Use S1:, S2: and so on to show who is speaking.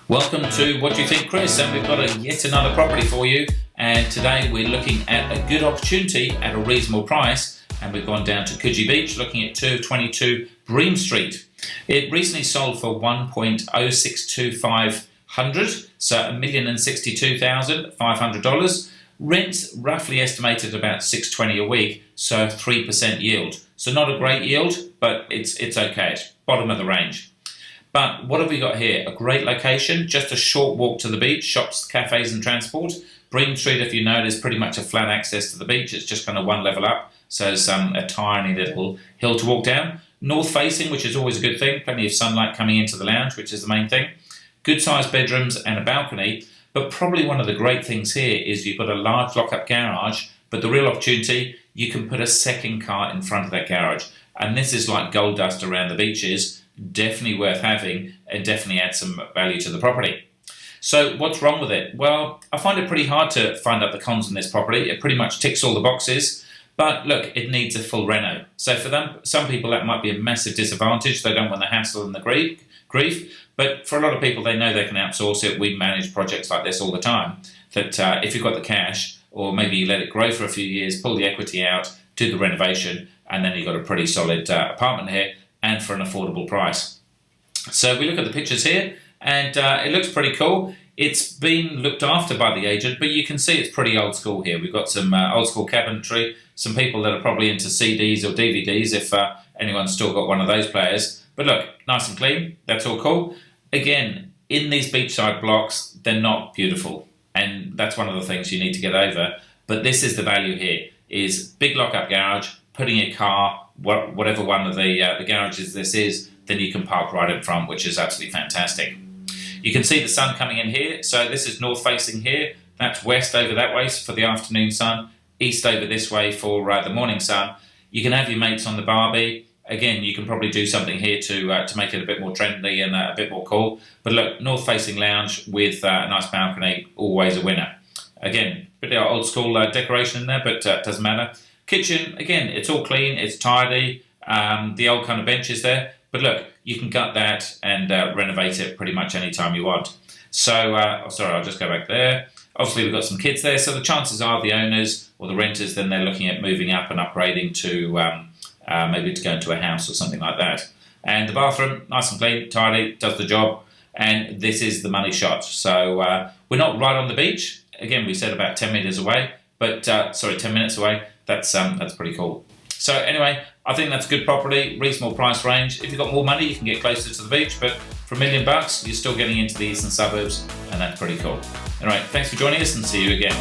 S1: Welcome to What Do You Think, Chris? And we've got yet another property for you. And today we're looking at a good opportunity at a reasonable price. And we've gone down to Coogee Beach, looking at 222 Bream Street. It recently sold for $1,062,500, so $1,062,500. Rent roughly estimated about $620 a week, so 3% yield. So not a great yield, but it's okay. It's bottom of the range. But what have we got here? A great location, just a short walk to the beach, shops, cafes and transport. Bream Street, if you notice, is pretty much a flat access to the beach. It's just kind of one level up, so it's a tiny little hill to walk down. North facing, which is always a good thing. Plenty of sunlight coming into the lounge, which is the main thing. Good sized bedrooms and a balcony. But probably one of the great things here is you've got a large lock-up garage, but the real opportunity, you can put a second car in front of that garage. And this is like gold dust around the beaches. Definitely worth having and definitely add some value to the property. So what's wrong with it? Well, I find it pretty hard to find out the cons in this property. It pretty much ticks all the boxes, but look, it needs a full reno. So for them, some people that might be a massive disadvantage. They don't want the hassle and the grief. But for a lot of people, they know they can outsource it. We manage projects like this all the time. That if you've got the cash, or maybe you let it grow for a few years, pull the equity out, do the renovation, and then you've got a pretty solid apartment here, and for an affordable price. So we look at the pictures here, and it looks pretty cool. It's been looked after by the agent, but you can see it's pretty old school here. We've got some old school cabinetry, some people that are probably into CDs or DVDs, if anyone's still got one of those players. But look, nice and clean, that's all cool. Again, in these beachside blocks, they're not beautiful, and that's one of the things you need to get over. But this is the value here, is big lock-up garage, putting your car, whatever one of the garages this is, then you can park right in front, which is absolutely fantastic. You can see the sun coming in here, so this is north facing here, that's west over that way for the afternoon sun, east over this way for the morning sun. You can have your mates on the barbie. Again, you can probably do something here to make it a bit more trendy and a bit more cool. But look, north facing lounge with a nice balcony, always a winner. Again, bit of old school decoration in there, but doesn't matter. Kitchen, again, it's all clean, it's tidy, the old kind of benches there. But look, you can gut that and renovate it pretty much any time you want. So, sorry, I'll just go back there. Obviously, we've got some kids there, so the chances are the owners or the renters, then they're looking at moving up and upgrading to maybe to go into a house or something like that. And the bathroom, nice and clean, tidy, does the job. And this is the money shot. So we're not right on the beach. Again, we said about 10 meters away, but 10 minutes away. That's pretty cool. So anyway, I think that's a good property, reasonable price range. If you've got more money, you can get closer to the beach, but for $1 million, you're still getting into the eastern suburbs, and that's pretty cool. All right, thanks for joining us, and see you again.